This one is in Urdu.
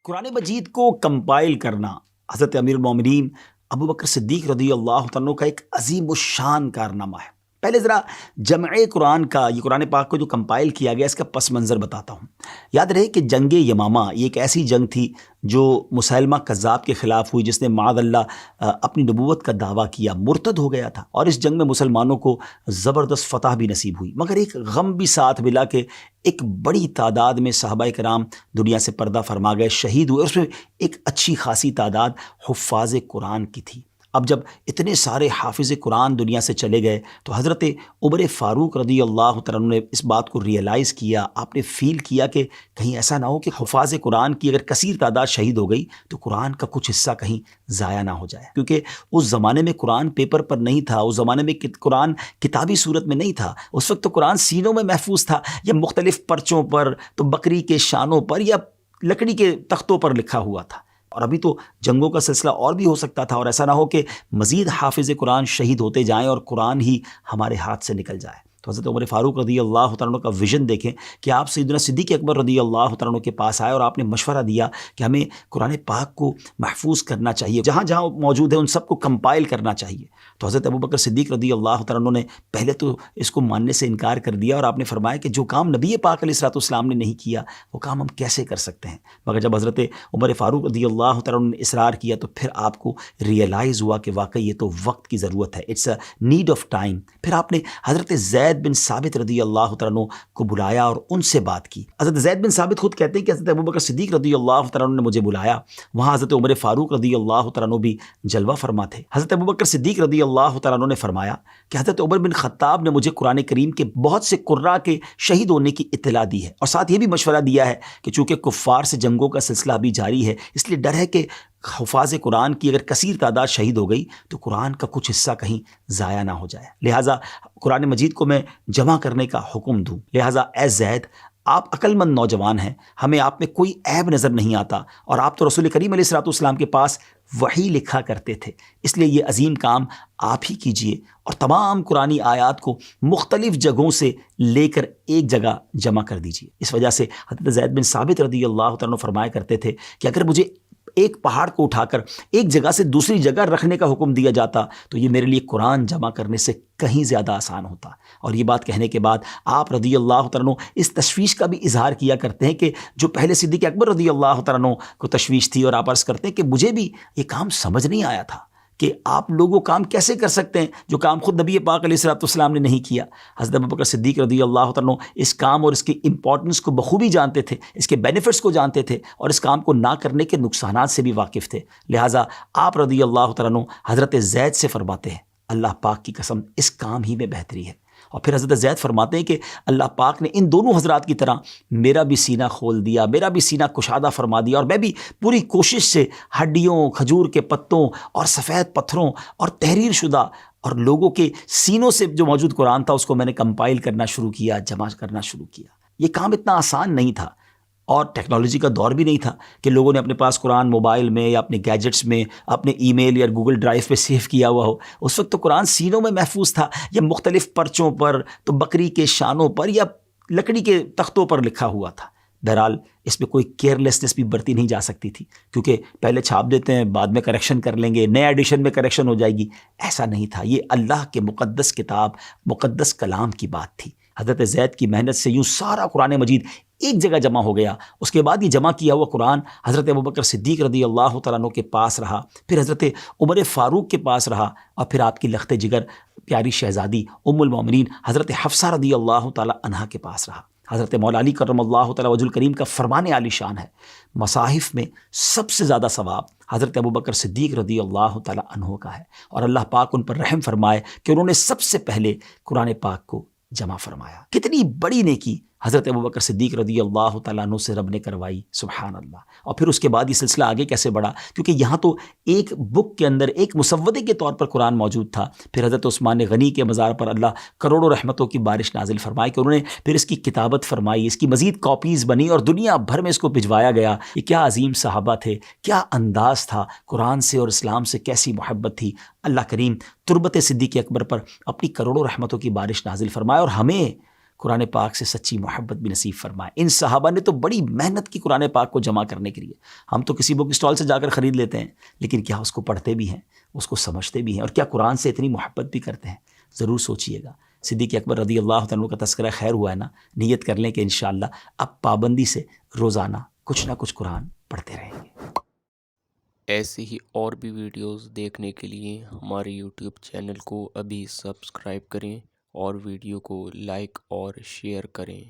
قرآن مجید کو کمپائل کرنا حضرت امیر المومنین ابو بکر صدیق رضی اللہ تعالیٰ عنہ کا ایک عظیم الشان کارنامہ ہے۔ پہلے ذرا جمع قرآن کا، یہ قرآن پاک کو جو کمپائل کیا گیا، اس کا پس منظر بتاتا ہوں۔ یاد رہے کہ جنگ یمامہ یہ ایک ایسی جنگ تھی جو مسیلمہ کذاب کے خلاف ہوئی، جس نے معاذ اللہ اپنی نبوت کا دعویٰ کیا، مرتد ہو گیا تھا، اور اس جنگ میں مسلمانوں کو زبردست فتح بھی نصیب ہوئی، مگر ایک غم بھی ساتھ ملا کہ ایک بڑی تعداد میں صحابہ کرام دنیا سے پردہ فرما گئے، شہید ہوئے، اور اس میں ایک اچھی خاصی تعداد حفاظ قرآن کی تھی۔ اب جب اتنے سارے حافظ قرآن دنیا سے چلے گئے تو حضرت عمر فاروق رضی اللہ تعالیٰ عنہ نے اس بات کو ریئلائز کیا، آپ نے فیل کیا کہ کہیں ایسا نہ ہو کہ حفاظ قرآن کی اگر کثیر تعداد شہید ہو گئی تو قرآن کا کچھ حصہ کہیں ضائع نہ ہو جائے، کیونکہ اس زمانے میں قرآن پیپر پر نہیں تھا، اس زمانے میں قرآن کتابی صورت میں نہیں تھا، اس وقت تو قرآن سینوں میں محفوظ تھا، یا مختلف پرچوں پر، تو بکری کے شانوں پر یا لکڑی کے تختوں پر لکھا ہوا تھا۔ اور ابھی تو جنگوں کا سلسلہ اور بھی ہو سکتا تھا، اور ایسا نہ ہو کہ مزید حافظ قرآن شہید ہوتے جائیں اور قرآن ہی ہمارے ہاتھ سے نکل جائے۔ تو حضرت عمر فاروق رضی اللہ تعالیٰ عنہ کا ویژن دیکھیں کہ آپ سیدنا صدیق اکبر رضی اللہ تعالیٰ عنہ کے پاس آئے اور آپ نے مشورہ دیا کہ ہمیں قرآن پاک کو محفوظ کرنا چاہیے، جہاں جہاں موجود ہے ان سب کو کمپائل کرنا چاہیے۔ تو حضرت ابو بکر صدیق رضی اللہ تعالیٰ عنہ نے پہلے تو اس کو ماننے سے انکار کر دیا، اور آپ نے فرمایا کہ جو کام نبی پاک علیہ الصلوۃ والسلام نے نہیں کیا وہ کام ہم کیسے کر سکتے ہیں۔ مگر جب حضرت عمر فاروق رضی اللہ تعالیٰ عنہ نے اصرار کیا تو پھر آپ کو ریئلائز ہوا کہ واقعی یہ تو وقت کی ضرورت ہے، it's a need of time. پھر آپ نے حضرت زید بن ثابت رضی اللہ تعالیٰ عنہ کو بلایا اور ان سے بات کی۔ حضرت زید بن ثابت خود کہتے ہیں کہ حضرت ابو بکر صدیق رضی اللہ تعالیٰ عنہ نے مجھے بلایا، وہاں حضرت عمر فاروق رضی اللہ تعالیٰ عنہ بھی جلوہ فرما تھے۔ حضرت ابو بکر صدیق رضی اللہ تعالیٰ عنہ نے فرمایا کہ حضرت عمر بن خطاب نے مجھے قرآن کریم کے بہت سے قراء کے شہید ہونے کی اطلاع دی ہے، اور ساتھ یہ بھی مشورہ دیا ہے کہ چونکہ کفار سے جنگوں کا سلسلہ ابھی جاری ہے، اس لیے ڈر ہے کہ حفاظ قرآن کی اگر کثیر تعداد شہید ہو گئی تو قرآن کا کچھ حصہ کہیں ضائع نہ ہو جائے، لہٰذا قرآن مجید کو میں جمع کرنے کا حکم دوں۔ لہٰذا اے زید، آپ عقل مند نوجوان ہیں، ہمیں آپ میں کوئی عیب نظر نہیں آتا، اور آپ تو رسول کریم علیہ الصلوۃ والسلام کے پاس وحی لکھا کرتے تھے، اس لیے یہ عظیم کام آپ ہی کیجئے اور تمام قرآنی آیات کو مختلف جگہوں سے لے کر ایک جگہ جمع کر دیجئے۔ اس وجہ سے حضرت زید بن ثابت رضی اللہ تعالیٰ عنہ فرمایا کرتے تھے کہ اگر مجھے ایک پہاڑ کو اٹھا کر ایک جگہ سے دوسری جگہ رکھنے کا حکم دیا جاتا تو یہ میرے لیے قرآن جمع کرنے سے کہیں زیادہ آسان ہوتا۔ اور یہ بات کہنے کے بعد آپ رضی اللہ تعالیٰ عنہ اس تشویش کا بھی اظہار کیا کرتے ہیں کہ جو پہلے صدیق اکبر رضی اللہ تعالیٰ عنہ کو تشویش تھی، اور آپ عرض کرتے ہیں کہ مجھے بھی یہ کام سمجھ نہیں آیا تھا کہ آپ لوگ وہ کام کیسے کر سکتے ہیں جو کام خود نبی پاک علیہ الصلوۃ والسلام نے نہیں کیا۔ حضرت ابوبکر صدیق رضی اللہ تعالیٰ عنہ اس کام اور اس کی امپورٹنس کو بخوبی جانتے تھے، اس کے بینیفٹس کو جانتے تھے، اور اس کام کو نہ کرنے کے نقصانات سے بھی واقف تھے، لہٰذا آپ رضی اللہ تعالیٰ عنہ حضرت زید سے فرماتے ہیں اللہ پاک کی قسم اس کام ہی میں بہتری ہے۔ اور پھر حضرت زید فرماتے ہیں کہ اللہ پاک نے ان دونوں حضرات کی طرح میرا بھی سینہ کھول دیا، میرا بھی سینہ کشادہ فرما دیا، اور میں بھی پوری کوشش سے ہڈیوں، کھجور کے پتوں اور سفید پتھروں اور تحریر شدہ اور لوگوں کے سینوں سے جو موجود قرآن تھا اس کو میں نے کمپائل کرنا شروع کیا، جمع کرنا شروع کیا۔ یہ کام اتنا آسان نہیں تھا، اور ٹیکنالوجی کا دور بھی نہیں تھا کہ لوگوں نے اپنے پاس قرآن موبائل میں یا اپنے گیجٹس میں، اپنے ای میل یا گوگل ڈرائیو پہ سیو کیا ہوا ہو۔ اس وقت تو قرآن سینوں میں محفوظ تھا، یا مختلف پرچوں پر، تو بکری کے شانوں پر یا لکڑی کے تختوں پر لکھا ہوا تھا۔ بہرحال اس میں کوئی کیئرلیسنس بھی برتی نہیں جا سکتی تھی، کیونکہ پہلے چھاپ دیتے ہیں، بعد میں کریکشن کر لیں گے، نئے ایڈیشن میں کریکشن ہو جائے گی، ایسا نہیں تھا۔ یہ اللہ کے مقدس کتاب، مقدس کلام کی بات تھی۔ حضرت زید کی محنت سے یوں سارا قرآن مجید ایک جگہ جمع ہو گیا۔ اس کے بعد یہ جمع کیا ہوا قرآن حضرت ابوبکر صدیق رضی اللہ تعالیٰ عنہ کے پاس رہا، پھر حضرت عمر فاروق کے پاس رہا، اور پھر آپ کی لخت جگر پیاری شہزادی ام المومنین حضرت حفصہ رضی اللہ تعالیٰ عنہا کے پاس رہا۔ حضرت مولا علی کرم اللہ تعالیٰ وجہ الکریم کا فرمان عالی شان ہے، مصاحف میں سب سے زیادہ ثواب حضرت ابوبکر صدیق رضی اللہ تعالیٰ عنہ کا ہے، اور اللہ پاک ان پر رحم فرمائے کہ انہوں نے سب سے پہلے قرآن پاک کو جمع فرمایا۔ کتنی بڑی نیکی حضرت ابوبکر صدیق رضی اللہ تعالیٰ عنہ سے رب نے کروائی، سبحان اللہ۔ اور پھر اس کے بعد یہ سلسلہ آگے کیسے بڑھا، کیونکہ یہاں تو ایک بک کے اندر ایک مسودے کے طور پر قرآن موجود تھا۔ پھر حضرت عثمان غنی کے مزار پر اللہ کروڑوں رحمتوں کی بارش نازل فرمائی کہ انہوں نے پھر اس کی کتابت فرمائی، اس کی مزید کاپیز بنی اور دنیا بھر میں اس کو بھجوایا گیا۔ یہ کیا عظیم صحابہ تھے، کیا انداز تھا، قرآن سے اور اسلام سے کیسی محبت تھی۔ اللہ کریم تربت صدیق اکبر پر اپنی کروڑوں رحمتوں کی بارش نازل فرمائے، اور ہمیں قرآن پاک سے سچی محبت بھی نصیب فرمائے۔ ان صحابہ نے تو بڑی محنت کی قرآن پاک کو جمع کرنے کے لیے۔ ہم تو کسی بک اسٹال سے جا کر خرید لیتے ہیں، لیکن کیا اس کو پڑھتے بھی ہیں، اس کو سمجھتے بھی ہیں، اور کیا قرآن سے اتنی محبت بھی کرتے ہیں؟ ضرور سوچئے گا۔ صدیق اکبر رضی اللہ عنہ کا تذکرہ خیر ہوا ہے نا، نیت کر لیں کہ انشاءاللہ اب پابندی سے روزانہ کچھ نہ کچھ قرآن پڑھتے رہیں گے۔ ایسی ہی اور بھی ویڈیوز دیکھنے کے لیے ہمارے یوٹیوب چینل کو ابھی سبسکرائب کریں اور ویڈیو کو لائک اور شیئر کریں۔